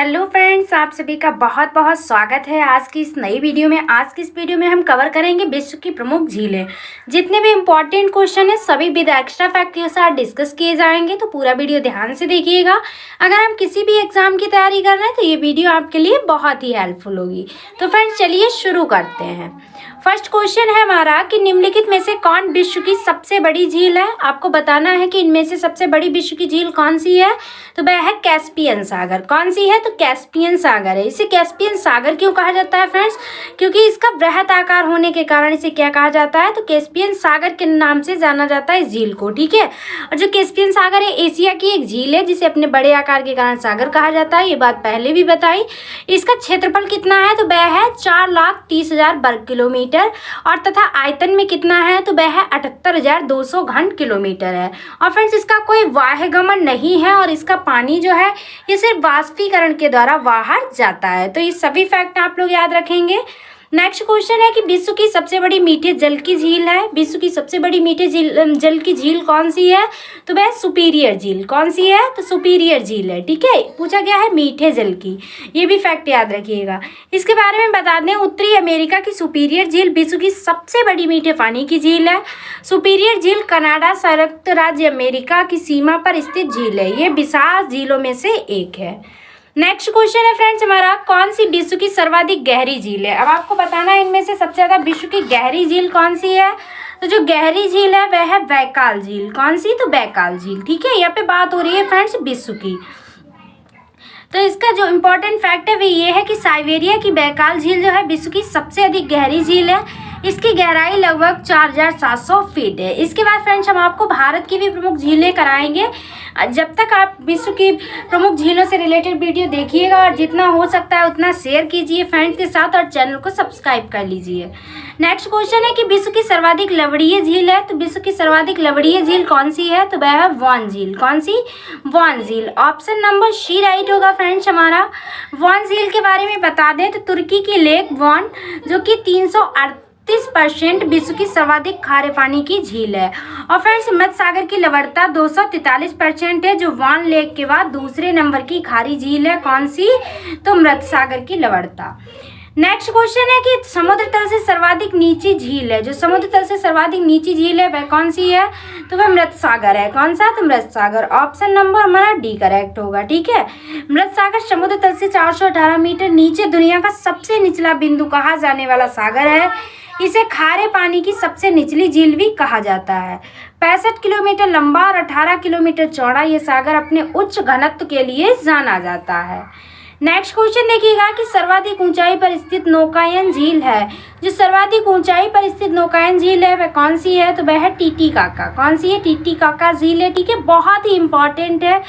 Hello friends, आप सभी का बहुत बहुत स्वागत है आज की इस नई वीडियो में। आज की इस वीडियो में हम कवर करेंगे विश्व की प्रमुख झीलें। जितने भी इम्पोर्टेंट क्वेश्चन है सभी विद एक्स्ट्रा फैक्ट के साथ डिस्कस किए जाएंगे, तो पूरा वीडियो ध्यान से देखिएगा। अगर हम किसी भी एग्जाम की तैयारी कर रहे हैं तो ये वीडियो आपके लिए बहुत ही हेल्पफुल होगी। तो फ्रेंड्स चलिए शुरू करते हैं। फर्स्ट क्वेश्चन है हमारा कि निम्नलिखित में से कौन विश्व की सबसे बड़ी झील है। आपको बताना है कि इनमें से सबसे बड़ी विश्व की झील कौन सी है, तो वह है कैस्पियन सागर। कौन सी है, तो कैस्पियन सागर है। इसे कैस्पियन सागर क्यों कहा जाता है फ्रेंड्स, क्योंकि इसका वृहत आकार होने के कारण इसे क्या कहा जाता है, तो कैस्पियन सागर के नाम से जाना जाता है इस झील को। ठीक है, और जो कैस्पियन सागर है एशिया की एक झील है जिसे अपने बड़े आकार के कारण सागर कहा जाता है। ये बात पहले भी बताई। इसका क्षेत्रफल कितना है, तो वह है 4,30,000 वर्ग किलोमीटर और तथा आयतन में कितना है, तो वह है 78,200 घन किलोमीटर है। और फ्रेंड्स इसका कोई वायुगमन नहीं है और इसका पानी जो है ये सिर्फ वाष्पीकरण के द्वारा बाहर जाता है। तो ये सभी फैक्ट आप लोग याद रखेंगे। नेक्स्ट क्वेश्चन है कि विश्व की सबसे बड़ी मीठे जल की झील है। विश्व की सबसे बड़ी मीठे जल की झील कौन सी है, तो वह सुपीरियर झील। कौन सी है, तो सुपीरियर झील है। ठीक है, पूछा गया है मीठे जल की, ये भी फैक्ट याद रखिएगा। इसके बारे में बता दें, उत्तरी अमेरिका की सुपीरियर झील विश्व की सबसे बड़ी मीठे पानी की झील है। सुपीरियर झील कनाडा संयुक्त राज्य अमेरिका की सीमा पर स्थित झील है। ये विशाल झीलों में से एक है। नेक्स्ट क्वेश्चन है फ्रेंड्स हमारा, कौन सी विश्व की सर्वाधिक गहरी झील है। अब आपको बताना है इनमें से सबसे ज्यादा विश्व की गहरी झील कौन सी है, तो जो गहरी झील है वह है बैकाल झील। कौन सी, तो बैकाल झील। ठीक है, यहाँ पे बात हो रही है फ्रेंड्स विश्व की। तो इसका जो इम्पोर्टेंट फैक्ट है वो ये है कि साइबेरिया की बैकाल झील जो है विश्व की सबसे अधिक गहरी झील है। इसकी गहराई लगभग 4,700 फीट है। इसके बाद फ्रेंड्स हम आपको भारत की भी प्रमुख झीलें कराएंगे। जब तक आप विश्व की प्रमुख झीलों से रिलेटेड वीडियो देखिएगा और जितना हो सकता है उतना शेयर कीजिए फ्रेंड्स के साथ और चैनल को सब्सक्राइब कर लीजिए। नेक्स्ट क्वेश्चन है कि विश्व की सर्वाधिक लवणीय झील है। तो विश्व की सर्वाधिक लवणीय झील कौन सी है, तो वह है वॉन झील। कौन सी, वॉन झील। ऑप्शन नंबर सी राइट होगा फ्रेंड्स हमारा। वॉन झील के बारे में बता दें तो तुर्की की लेक वॉन जो कि 338% विश्व की सर्वाधिक खारे पानी की झील है। और फ्रेंड्स मध्य सागर की लवणता 243% है, जो वॉन लेक के बाद दूसरे नंबर की खारी झील है। कौन सी, तो मध्य सागर की लवणता। नेक्स्ट क्वेश्चन है कि समुद्र तल से सर्वाधिक नीची झील है। जो समुद्र तल से सर्वाधिक नीची झील है वह कौन सी है, तो वह मृत सागर है। कौन सा, तो मृत सागर। ऑप्शन नंबर हमारा डी करेक्ट होगा। ठीक है, मृत सागर समुद्र तल से 418 मीटर नीचे दुनिया का सबसे निचला बिंदु कहा जाने वाला सागर है। इसे खारे पानी की सबसे निचली झील भी कहा जाता है। 65 किलोमीटर लंबा और 18 किलोमीटर चौड़ा ये सागर अपने उच्च घनत्व के लिए जाना जाता है। नेक्स्ट क्वेश्चन देखिएगा कि सर्वाधिक ऊंचाई पर स्थित नौकायन झील है। जो सर्वाधिक ऊंचाई पर स्थित नौकायन झील है वह कौन सी है, तो वह है टीटीकाका। कौन सी है, टीटीकाका झील है। ठीक है, बहुत ही इंपॉर्टेंट है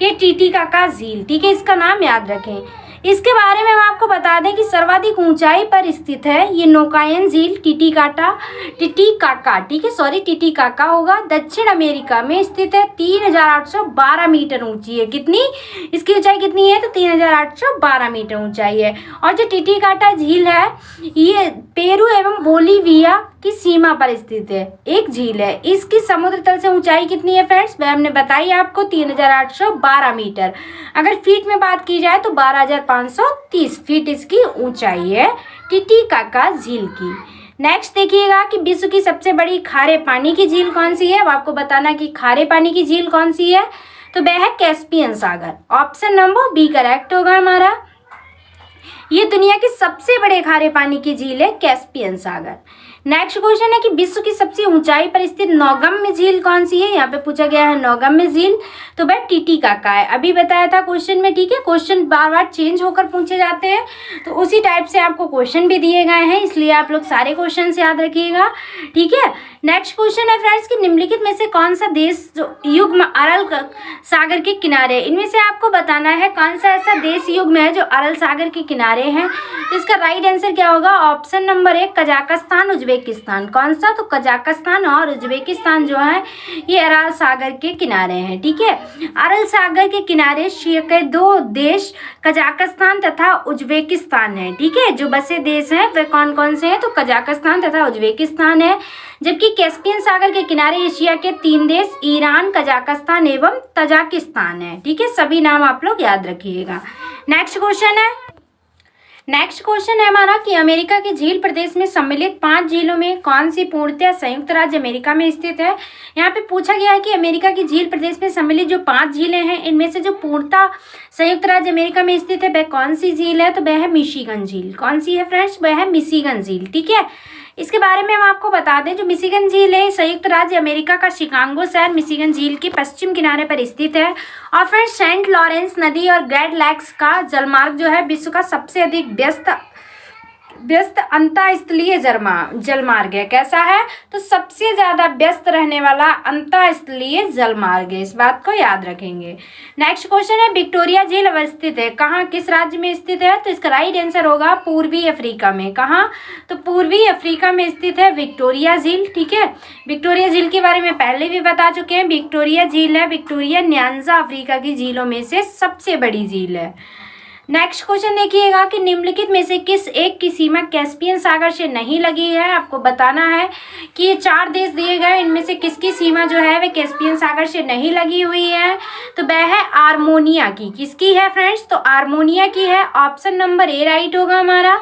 ये टीटीकाका झील। ठीक है, इसका नाम याद रखें। इसके बारे में हम आपको बता दें कि सर्वाधिक ऊंचाई पर स्थित है ये नौकायन झील टीटीकाका। ठीक है, सॉरी टीटीकाका होगा। दक्षिण अमेरिका में स्थित है, 3,812 मीटर ऊंची है। कितनी, इसकी ऊंचाई कितनी है, तो 3,812 मीटर ऊंचाई है। और जो टीटीकाका झील है ये पेरू एवं बोलीविया की सीमा पर स्थित है, एक झील है। इसकी समुद्र तल से ऊंचाई कितनी है फ्रेंड्स, वह हमने बताई आपको 3,812 मीटर। अगर फीट में बात की जाए तो 12,530 फीट इसकी ऊंचाई है टीटीकाका झील की। नेक्स्ट देखिएगा कि विश्व की सबसे बड़ी खारे पानी की झील कौन सी है। अब आपको बताना कि खारे पानी की झील कौन सी है, तो वह है कैस्पियन सागर। ऑप्शन नंबर बी करेक्ट होगा हमारा। ये दुनिया के सबसे बड़े खारे पानी की झील है कैस्पियन सागर। नेक्स्ट क्वेश्चन है कि विश्व की सबसे ऊंचाई पर स्थित नौगम्य झील कौन सी है। यहाँ पे पूछा गया है नौगम्य झील, तो वह टीटीकाका है। अभी बताया था क्वेश्चन में। ठीक है, क्वेश्चन बार बार चेंज होकर पूछे जाते हैं तो उसी टाइप से आपको क्वेश्चन भी दिए गए हैं, इसलिए आप लोग सारे क्वेश्चन याद रखिएगा। ठीक है, नेक्स्ट क्वेश्चन है फ्रेंड्स कि निम्नलिखित में से कौन सा देश जो युग्म अरल सागर के किनारे है। इनमें से आपको बताना है कौन सा ऐसा देश युग्म है जो अरल सागर के किनारे हैं। तो इसका राइट आंसर क्या होगा, ऑप्शन नंबर 1 कजाकिस्तान उज्बेकिस्तान। कौन सा, तो कजाकिस्तान और उज्बेकिस्तान जो है ये अरल सागर के किनारे हैं। ठीक है, अरल सागर के किनारे के 2 देश कजाकिस्तान तथा उज्बेकिस्तान है। ठीक है, जो बसे देश हैं वे कौन कौन से हैं, तो कजाकिस्तान तथा उज्बेकिस्तान है। जबकि कैस्पियन सागर के किनारे एशिया के 3 देश ईरान, कजाकिस्तान एवं तजाकिस्तान है। ठीक है, सभी नाम आप लोग याद रखिएगा। नेक्स्ट क्वेश्चन है हमारा कि अमेरिका के झील प्रदेश में सम्मिलित 5 झीलों में कौन सी पूर्णतः संयुक्त राज्य अमेरिका में स्थित है। यहाँ पे पूछा गया है कि अमेरिका की झील प्रदेश में सम्मिलित जो 5 झीलें हैं इनमें से जो पूर्णतः संयुक्त राज्य अमेरिका में स्थित है वह कौन सी झील है, तो वह है मिशिगन झील। कौन सी है फ्रेंड्स, वह है मिशिगन झील। ठीक है, इसके बारे में हम आपको बता दें, जो मिशिगन झील है संयुक्त राज्य अमेरिका का शिकागो शहर मिशिगन झील के पश्चिम किनारे पर स्थित है। और फिर सेंट लॉरेंस नदी और ग्रेट लैक्स का जलमार्ग जो है विश्व का सबसे अधिक व्यस्त अंतःस्थलीय जलमार्ग है। कैसा है, तो सबसे ज्यादा व्यस्त रहने वाला अंतःस्थलीय जलमार्ग है, इस बात को याद रखेंगे। नेक्स्ट क्वेश्चन है विक्टोरिया झील अवस्थित है कहाँ, किस राज्य में स्थित है, तो इसका राइट आंसर होगा पूर्वी अफ्रीका में। कहाँ, तो पूर्वी अफ्रीका में स्थित है विक्टोरिया झील। ठीक है, विक्टोरिया झील के बारे में पहले भी बता चुके हैं। विक्टोरिया झील है विक्टोरिया न्यांजा अफ्रीका की झीलों में से सबसे बड़ी झील है। नेक्स्ट क्वेश्चन देखिएगा कि निम्नलिखित में से किस एक की सीमा कैस्पियन सागर से नहीं लगी है। आपको बताना है कि ये 4 देश दिए गए, इनमें से किसकी सीमा जो है वे कैस्पियन सागर से नहीं लगी हुई है, तो वह है आर्मेनिया की। किसकी है फ्रेंड्स, तो आर्मेनिया की है। ऑप्शन नंबर ए राइट होगा हमारा।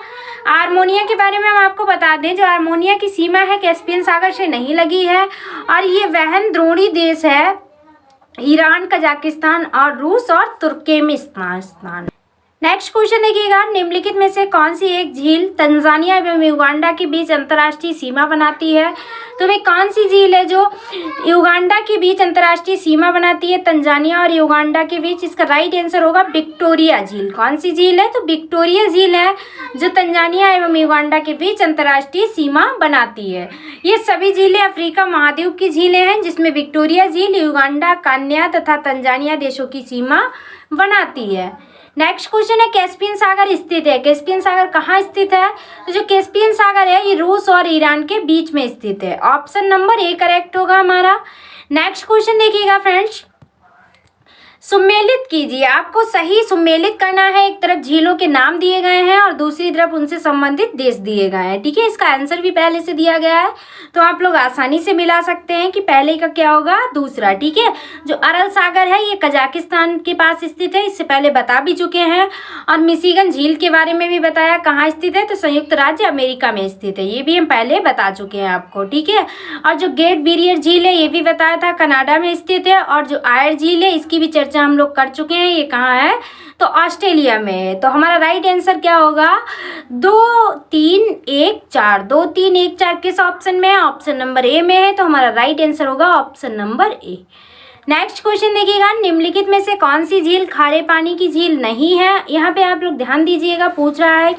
आर्मेनिया के बारे में हम आपको बता दें, जो आर्मेनिया की सीमा है कैस्पियन सागर से नहीं लगी है और ये वहन द्रोणी देश है ईरान, कजाकिस्तान और रूस और तुर्कमेनिस्तान। नेक्स्ट क्वेश्चन देखिएगा, निम्नलिखित में से कौन सी एक झील तंजानिया एवं युगांडा के बीच अंतर्राष्ट्रीय सीमा बनाती है, तो वे कौन सी झील है जो युगांडा के बीच अंतर्राष्ट्रीय सीमा बनाती है, तंजानिया और युगांडा के बीच। इसका राइट आंसर होगा विक्टोरिया झील। कौन सी झील है, तो विक्टोरिया झील है जो तंजानिया एवं युगांडा के बीच अंतर्राष्ट्रीय सीमा बनाती है। ये सभी झीलें अफ्रीका महाद्वीप की झीलें हैं जिसमें विक्टोरिया झील युगांडा, केन्या तथा तंजानिया देशों की सीमा बनाती है। नेक्स्ट क्वेश्चन है कैस्पियन सागर स्थित है। कैस्पियन सागर कहाँ स्थित है, तो जो कैस्पियन सागर है ये रूस और ईरान के बीच में स्थित है। ऑप्शन नंबर ए करेक्ट होगा हमारा। नेक्स्ट क्वेश्चन देखिएगा फ्रेंड्स, सुमेलित कीजिए। आपको सही सुमेलित करना है। एक तरफ झीलों के नाम दिए गए हैं और दूसरी तरफ उनसे संबंधित देश दिए गए हैं। ठीक है, इसका आंसर भी पहले से दिया गया है तो आप लोग आसानी से मिला सकते हैं कि पहले का क्या होगा, दूसरा। ठीक है, जो अरल सागर है ये कजाकिस्तान के पास स्थित है, इससे पहले बता भी चुके हैं। और मिशिगन झील के बारे में भी बताया कहाँ स्थित है, तो संयुक्त राज्य अमेरिका में स्थित है, ये भी हम पहले बता चुके हैं आपको। ठीक है, और जो ग्रेट बैरियर झील है ये भी बताया था कनाडा में स्थित है। और जो आयर झील है इसकी भी चर्चा हम लोग कर चुके हैं, ये कहाँ है, तो ऑस्ट्रेलिया में है। तो हमारा राइट आंसर क्या होगा, 2 3 1 4। 2 3 1 4 किस ऑप्शन में है, ऑप्शन नंबर ए में है, तो हमारा राइट आंसर होगा option number A. Next question देखिएगा, निम्नलिखित में से कौन सी झील खारे पानी की झील नहीं है। यहाँ पे आप लोग ध्यान दीजिएगा, पूछ रहा है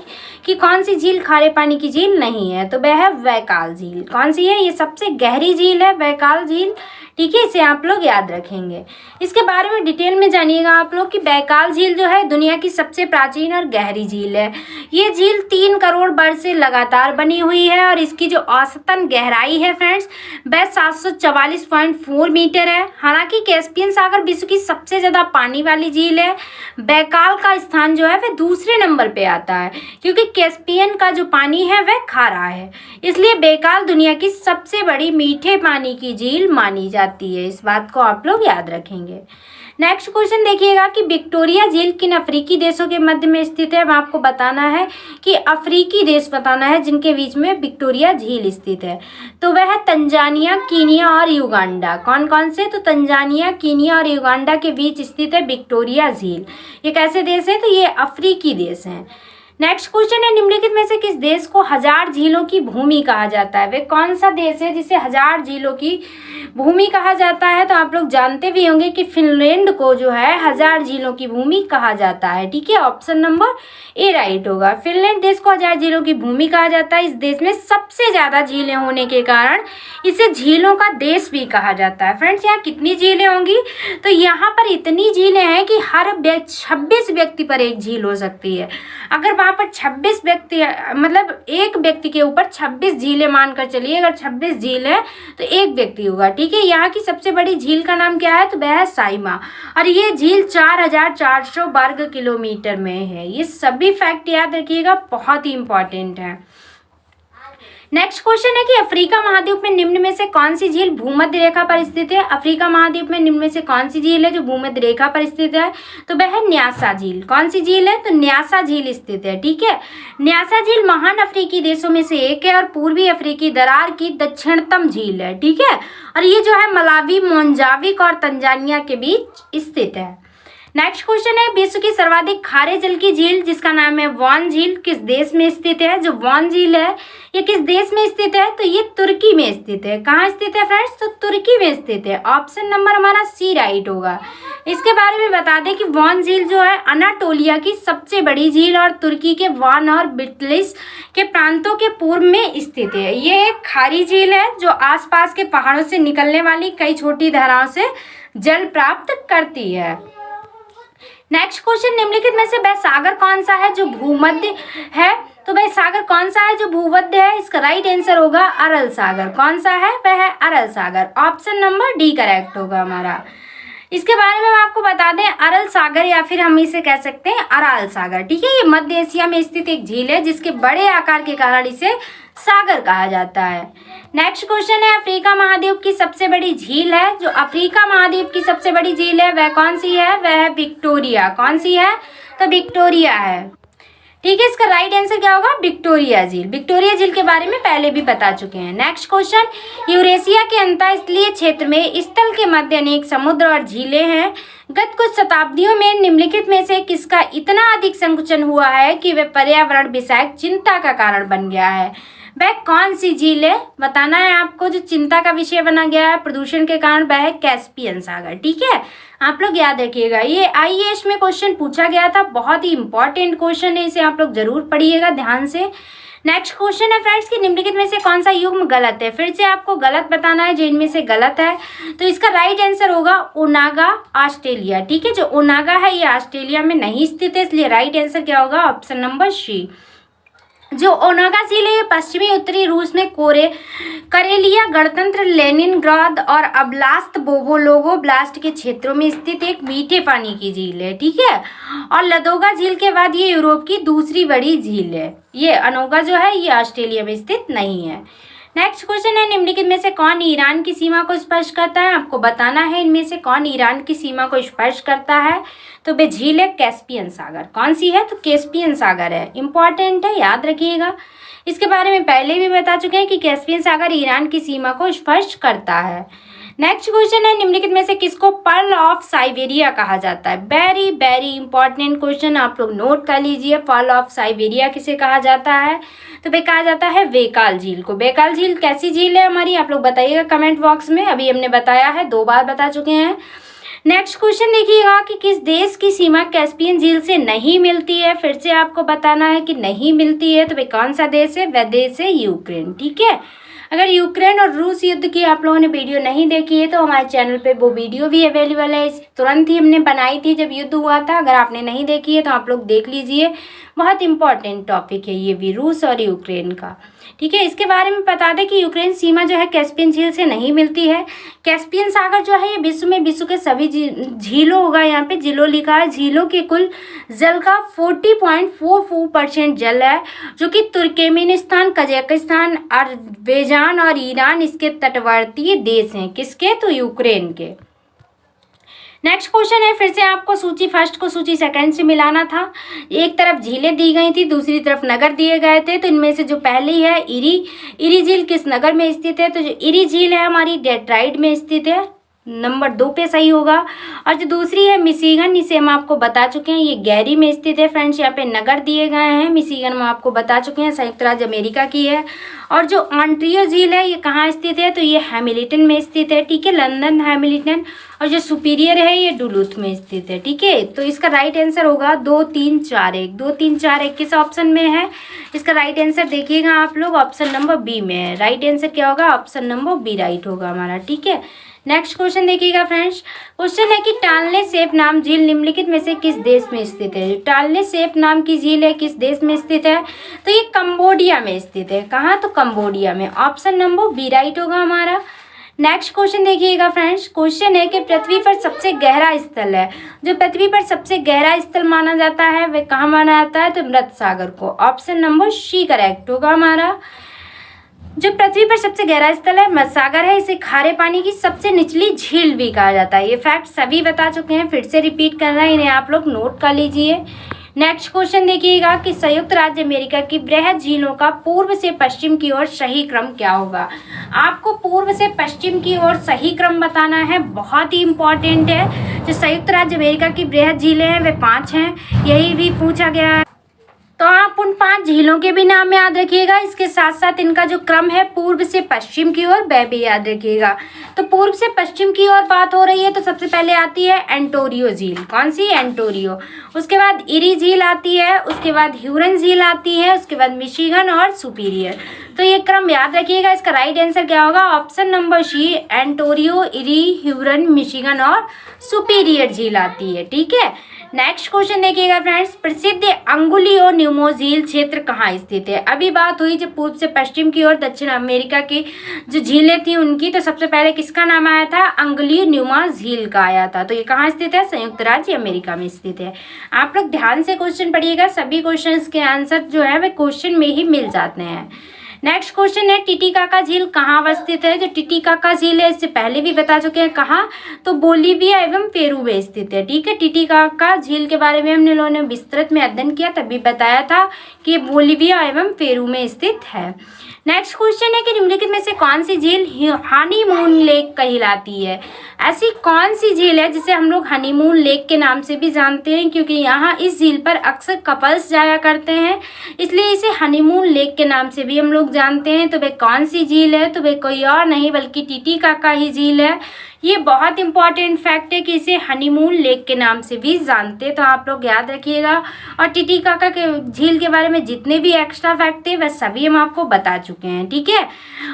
कि कौन सी झील खारे पानी की झील नहीं है, तो वह है बैकाल झील। कौन सी है, ये सबसे गहरी झील है बैकाल झील। ठीक है, इसे आप लोग याद रखेंगे। इसके बारे में डिटेल में जानिएगा आप लोग कि बैकाल झील जो है दुनिया की सबसे प्राचीन और गहरी झील है। ये झील 3 करोड़ वर्ष से लगातार बनी हुई है और इसकी जो औसतन गहराई है फ्रेंड्स वह 744.4 मीटर है। हालांकि कैस्पियन सागर विश्व की सबसे ज़्यादा पानी वाली झील है। बैकाल का स्थान जो है वह दूसरे नंबर पे आता है क्योंकि कैस्पियन का जो पानी है वह खारा है, इसलिए बैकाल दुनिया की सबसे बड़ी मीठे पानी की झील मानी जाती है। इस बात को आप लोग याद रखेंगे। नेक्स्ट क्वेश्चन देखिएगा कि विक्टोरिया झील किन अफ्रीकी देशों के मध्य में स्थित है। अब आपको बताना है कि अफ्रीकी देश बताना है जिनके बीच में विक्टोरिया झील स्थित है, तो वह है तंजानिया, कीनिया और युगांडा। कौन कौन से, तो तंजानिया, कीनिया और युगांडा के बीच स्थित है विक्टोरिया झील। ये कैसे देश है, तो ये अफ्रीकी देश हैं। नेक्स्ट क्वेश्चन है, निम्नलिखित में से किस देश को 1000 झीलों की भूमि कहा जाता है। वे कौन सा देश है जिसे 1000 झीलों की भूमि कहा जाता है, तो आप लोग जानते भी होंगे कि फिनलैंड को जो है 1000 झीलों की भूमि कहा जाता है। ठीक है, ऑप्शन नंबर ए राइट होगा। फिनलैंड देश को 1000 झीलों की भूमि कहा जाता है। इस देश में सबसे ज़्यादा झीलें होने के कारण इसे झीलों का देश भी कहा जाता है। फ्रेंड्स, यहाँ कितनी झीलें होंगी, तो यहाँ पर इतनी झीलें हैं कि हर 26 व्यक्ति पर एक झील हो सकती है। अगर वहाँ पर 26 व्यक्ति मतलब एक व्यक्ति के ऊपर 26 झीलें मानकर चलिए, अगर 26 झील है तो एक व्यक्ति होगा। ठीक है, यहाँ की सबसे बड़ी झील का नाम क्या है, तो वह है साइमा और ये झील 4400 वर्ग किलोमीटर में है। ये सभी फैक्ट याद रखिएगा, बहुत ही इंपॉर्टेंट है। नेक्स्ट क्वेश्चन है कि अफ्रीका महाद्वीप में निम्न में से कौन सी झील भूमध्य रेखा पर स्थित है। अफ्रीका महाद्वीप में निम्न में से कौन सी झील है जो भूमध्य रेखा पर स्थित है, तो वह है न्यासा झील। कौन सी झील है, तो न्यासा झील स्थित है। ठीक है, न्यासा झील महान अफ्रीकी देशों में से एक है और पूर्वी अफ्रीकी दरार की दक्षिणतम झील है। ठीक है, और ये जो है मलावी, मोजाम्बिक और तंजानिया के बीच स्थित है। नेक्स्ट क्वेश्चन है विश्व की सर्वाधिक खारे जल की झील जिसका नाम है वॉन झील किस देश में स्थित है। जो वॉन झील है ये किस देश में स्थित है, तो ये तुर्की में स्थित है। कहाँ स्थित है फ्रेंड्स, तो तुर्की में स्थित है। ऑप्शन नंबर हमारा सी राइट होगा। इसके बारे में बता दें कि वॉन झील जो है अनाटोलिया की सबसे बड़ी झील और तुर्की के वान और बिटलिस के प्रांतों के पूर्व में स्थित है। ये एक खारी झील है जो आसपास के पहाड़ों से निकलने वाली कई छोटी धाराओं से जल प्राप्त करती है। नेक्स्ट क्वेश्चन, निम्नलिखित में से वह सागर कौन सा है जो भूमध्य है, तो वह सागर कौन सा है जो भूमध्य है। इसका राइट आंसर होगा अरल सागर। कौन सा है, वह है अरल सागर। ऑप्शन नंबर डी करेक्ट होगा हमारा। इसके बारे में हम आपको बता दें अरल सागर या फिर हम इसे कह सकते हैं अराल सागर। ठीक है, ये मध्य एशिया में स्थित एक झील है जिसके बड़े आकार के कारण इसे सागर कहा जाता है। नेक्स्ट क्वेश्चन है अफ्रीका महाद्वीप की सबसे बड़ी झील है। जो अफ्रीका महाद्वीप की सबसे बड़ी झील है वह कौन सी है, वह है विक्टोरिया। कौन सी है, तो विक्टोरिया है। ठीक है, इसका राइट आंसर क्या होगा, विक्टोरिया झील। विक्टोरिया झील के बारे में पहले भी बता चुके हैं। नेक्स्ट क्वेश्चन, यूरेशिया के अंतःस्थलीय क्षेत्र में स्थल के मध्य अनेक समुद्र और झीलें हैं। गत कुछ शताब्दियों में निम्नलिखित में से किसका इतना अधिक संकुचन हुआ है कि वह पर्यावरण विषयक चिंता का कारण बन गया है। वह कौन सी झील है, बताना है आपको। जो चिंता का विषय बना गया है प्रदूषण के कारण, वह है कैस्पियन सागर। ठीक है, आप लोग याद रखिएगा, ये आईएएस में क्वेश्चन पूछा गया था, बहुत ही इंपॉर्टेंट क्वेश्चन है, इसे आप लोग जरूर पढ़िएगा ध्यान से। नेक्स्ट क्वेश्चन है फ्रेंड्स कि निम्नलिखित में से कौन सा युग्म गलत है। फिर से आपको गलत बताना है जो इनमें से गलत है, तो इसका राइट आंसर होगा ओनागा ऑस्ट्रेलिया। ठीक है, जो ओनागा है ये ऑस्ट्रेलिया में नहीं स्थित है, इसलिए राइट आंसर क्या होगा, ऑप्शन नंबर सी। जो ओनागा झील है ये पश्चिमी उत्तरी रूस में करेलिया, गणतंत्र, लेनिनग्राद और अब्लास्त बोगोलोगोब्लास्ट के क्षेत्रों में स्थित एक मीठे पानी की झील है। ठीक है, और लदोगा झील के बाद ये यूरोप की दूसरी बड़ी झील है। ये ओनागा जो है ये ऑस्ट्रेलिया में स्थित नहीं है। नेक्स्ट क्वेश्चन है निम्नलिखित में से कौन ईरान की सीमा को स्पर्श करता है। आपको बताना है इनमें से कौन ईरान की सीमा को स्पर्श करता है, तो वे झील है कैस्पियन सागर। कौन सी है, तो कैस्पियन सागर है। इंपॉर्टेंट है, याद रखिएगा। इसके बारे में पहले भी बता चुके हैं कि कैस्पियन सागर ईरान की सीमा को स्पर्श करता है। नेक्स्ट क्वेश्चन है निम्नलिखित में से किसको पर्ल ऑफ साइबेरिया कहा जाता है। वेरी वेरी इंपॉर्टेंट क्वेश्चन, आप लोग नोट कर लीजिए। पर्ल ऑफ साइबेरिया किसे कहा जाता है, तो वे कहा जाता है बैकाल झील को। बैकाल झील कैसी झील है हमारी, आप लोग बताइएगा कमेंट बॉक्स में। अभी हमने बताया है, 2 बार बता चुके हैं। नेक्स्ट क्वेश्चन देखिएगा कि किस देश की सीमा कैस्पियन झील से नहीं मिलती है। फिर से आपको बताना है कि नहीं मिलती है, तो वे कौन सा देश है, वह देश है यूक्रेन। ठीक है, अगर यूक्रेन और रूस युद्ध की आप लोगों ने वीडियो नहीं देखी है तो हमारे चैनल पे वो वीडियो भी अवेलेबल है। तुरंत ही हमने बनाई थी जब युद्ध हुआ था, अगर आपने नहीं देखी है तो आप लोग देख लीजिए। बहुत इंपॉर्टेंट टॉपिक है ये भी, रूस और यूक्रेन का। ठीक है, इसके बारे में बता दें कि यूक्रेन सीमा जो है कैस्पियन झील से नहीं मिलती है। कैस्पियन सागर जो है ये विश्व के सभी झीलों होगा, यहाँ पे जिलों लिखा है, झीलों के कुल जल का 40.44% जल है, जो कि तुर्कमेनिस्तान, कजाकिस्तान, अज़रबैजान और ईरान इसके तटवर्ती देश हैं। किसके, तो यूक्रेन के। नेक्स्ट क्वेश्चन है, फिर से आपको सूची फर्स्ट को सूची सेकंड से मिलाना था। एक तरफ झीलें दी गई थी, दूसरी तरफ नगर दिए गए थे। तो इनमें से जो पहली है इरी झील किस नगर में स्थित है, तो जो इरी झील है हमारी डेट्राइट में स्थित है, नंबर 2 पे सही होगा। और जो दूसरी है मिशिगन, इसे हम आपको बता चुके हैं, ये गैरी में स्थित है। फ्रेंड्स यहाँ पे नगर दिए गए हैं, मिशिगन हम आपको बता चुके हैं, संयुक्त राज्य अमेरिका की है। और जो ऑन्टारियो झील है ये कहाँ स्थित है, तो ये हैमिल्टन में स्थित है। ठीक है, लंदन हैमिल्टन। और जो सुपीरियर है ये डुलूथ में स्थित है। ठीक है, तो इसका राइट आंसर होगा 2, 3, 4, 1। 2, 3, 4, 1 किस ऑप्शन में है, इसका राइट आंसर देखिएगा आप लोग, ऑप्शन नंबर बी में है। राइट आंसर क्या होगा, ऑप्शन नंबर बी राइट होगा हमारा। ठीक है, नेक्स्ट क्वेश्चन देखिएगा फ्रेंड्स। क्वेश्चन है कि टालने सेप नाम झील निम्नलिखित में से किस देश में स्थित है। टालने सेप नाम की झील है किस देश में स्थित है, तो ये कंबोडिया में स्थित है। कहाँ, तो कंबोडिया में। ऑप्शन नंबर बी राइट होगा हमारा। नेक्स्ट क्वेश्चन देखिएगा फ्रेंड्स। क्वेश्चन है कि पृथ्वी पर सबसे गहरा स्थल है, जो पृथ्वी पर सबसे गहरा स्थल माना जाता है वह कहाँ माना जाता है, तो मृत सागर को। ऑप्शन नंबर सी करेक्ट होगा हमारा। जो पृथ्वी पर सबसे गहरा स्थल है मधसागर है। इसे खारे पानी की सबसे निचली झील भी कहा जाता है। ये फैक्ट सभी बता चुके हैं, फिर से रिपीट करना है, इन्हें आप लोग नोट कर लीजिए। नेक्स्ट क्वेश्चन देखिएगा कि संयुक्त राज्य अमेरिका की बृहद झीलों का पूर्व से पश्चिम की ओर सही क्रम क्या होगा। आपको पूर्व से पश्चिम की ओर सही क्रम बताना है, बहुत ही इंपॉर्टेंट है। जो संयुक्त राज्य अमेरिका की बृहद झीलें हैं वे 5 हैं, यही भी पूछा गया है। तो आप उन 5 झीलों के भी नाम याद रखिएगा, इसके साथ साथ इनका जो क्रम है पूर्व से पश्चिम की ओर वह भी याद रखिएगा। तो पूर्व से पश्चिम की ओर बात हो रही है तो सबसे पहले आती है एंटोरियो झील। कौन सी? एंटोरियो। उसके बाद इरी झील आती है, उसके बाद ह्यूरन झील आती है, उसके बाद मिशिगन और सुपीरियर। तो ये क्रम याद रखिएगा। इसका राइट आंसर क्या होगा? Option number C, एंटोरियो, eri, Hurun, Michigan और सुपीरियर झील आती है। ठीक है। नेक्स्ट क्वेश्चन देखिएगा फ्रेंड्स, प्रसिद्ध अंगुलियो न्यूमो झील क्षेत्र कहाँ स्थित है। अभी बात हुई जब पूर्व से पश्चिम की ओर दक्षिण अमेरिका की जो झीलें थी उनकी, तो सबसे पहले किसका नाम आया था? अंगुलियो न्यूमा झील का आया था। तो ये कहाँ स्थित है? संयुक्त राज्य अमेरिका में स्थित है। आप लोग ध्यान से क्वेश्चन पढ़िएगा, सभी क्वेश्चन के आंसर जो है वे क्वेश्चन में ही मिल जाते हैं। नेक्स्ट क्वेश्चन है टिटिकाका झील कहाँ अवस्थित है। जो टिटिकाका झील है इससे पहले भी बता चुके हैं, कहाँ? तो बोलीविया एवं पेरू में स्थित है। ठीक है। टिटिकाका झील के बारे में हमने लोगों ने विस्तृत में अध्ययन किया, तभी बताया था कि ये बोलीविया एवं पेरू में स्थित है। नेक्स्ट क्वेश्चन है कि निम्नलिखित में से कौन सी झील हनीमून लेक कहलाती है। ऐसी कौन सी झील है जिसे हम लोग हनीमून लेक के नाम से भी जानते हैं, क्योंकि यहाँ इस झील पर अक्सर कपल्स जाया करते हैं, इसलिए इसे हनीमून लेक के नाम से भी हम लोग जानते हैं। तो वे कौन सी झील है? तो वे कोई और नहीं बल्कि टिटिकाका ही झील है। ये बहुत इंपॉर्टेंट फैक्ट है कि इसे हनीमून लेक के नाम से भी जानते हैं, तो आप लोग याद रखिएगा। और टिटिकाका के झील के बारे में जितने भी एक्स्ट्रा फैक्ट थे वह सभी हम आपको बता चुके हैं। ठीक है।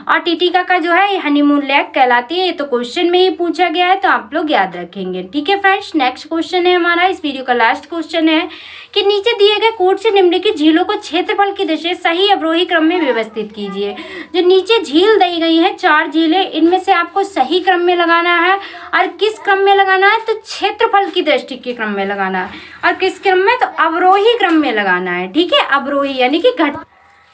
और टिटिकाका जो है ये हनीमून लेक कहलाती है, ये तो क्वेश्चन में ही पूछा गया है, तो आप लोग याद रखेंगे। ठीक है फ्रेंड्स। नेक्स्ट क्वेश्चन है हमारा, इस वीडियो का लास्ट क्वेश्चन है कि नीचे दिए गए कोड से निम्नलिखित झीलों को क्षेत्रफल की दृष्टि से सही अवरोही क्रम में व्यवस्थित कीजिए। जो नीचे झील दी गई है 4 झीलें, इनमें से आपको सही क्रम में लगाना है। और किस क्रम में लगाना है? तो क्षेत्रफल की दृष्टि के क्रम में लगाना है। और किस क्रम में? तो अवरोही क्रम में लगाना है। ठीक है। अवरोही यानी कि घट।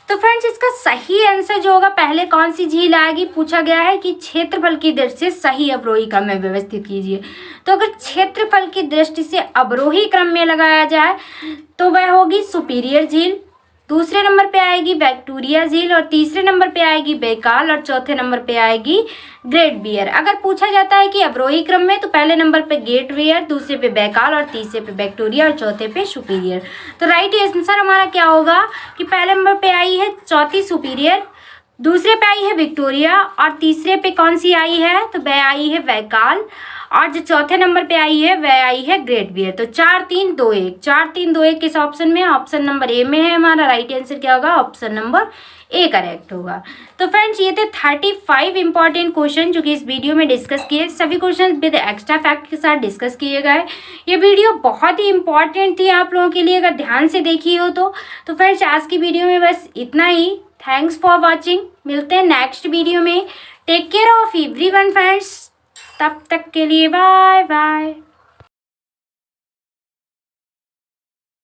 तो फ्रेंड्स इसका सही आंसर जो होगा, पहले कौन सी झील आएगी? पूछा गया है कि क्षेत्रफल की दृष्टि से सही अवरोही क्रम में व्यवस्थित कीजिए। तो अगर क्षेत्रफल की दृष्टि से अवरोही क्रम में लगाया जाए तो वह होगी सुपीरियर झील, दूसरे नंबर पे आएगी विक्टोरिया झील, और तीसरे नंबर पे आएगी बैकाल, और चौथे नंबर पे आएगी ग्रेट बियर। अगर पूछा जाता है कि अवरोही क्रम में, तो पहले नंबर पे ग्रेट बियर, दूसरे पे बैकाल, और तीसरे पे विक्टोरिया, और चौथे पे सुपीरियर। तो राइट आंसर हमारा क्या होगा कि पहले नंबर पे आई है चौथी सुपीरियर, दूसरे पे आई है विक्टोरिया, और तीसरे पे कौन सी आई है? तो वह आई है बैकाल, और जो चौथे नंबर पे आई है वह आई है ग्रेट बियर। तो 4 3 2 1, 4 3 2 1 किस ऑप्शन में? ऑप्शन नंबर ए में है। हमारा राइट आंसर क्या होगा? ऑप्शन नंबर ए करेक्ट होगा। तो फ्रेंड्स ये थे 35 इंपॉर्टेंट क्वेश्चन जो कि इस वीडियो में डिस्कस किए। सभी क्वेश्चन विद एक्स्ट्रा फैक्ट के साथ डिस्कस किए गए। ये वीडियो बहुत ही इंपॉर्टेंट थी आप लोगों के लिए, अगर ध्यान से देखी हो तो फ्रेंड्स आज की वीडियो में बस इतना ही। Thanks for watching. मिलते हैं नेक्स्ट वीडियो में। Take care of everyone friends. तब तक के लिए बाय बाय।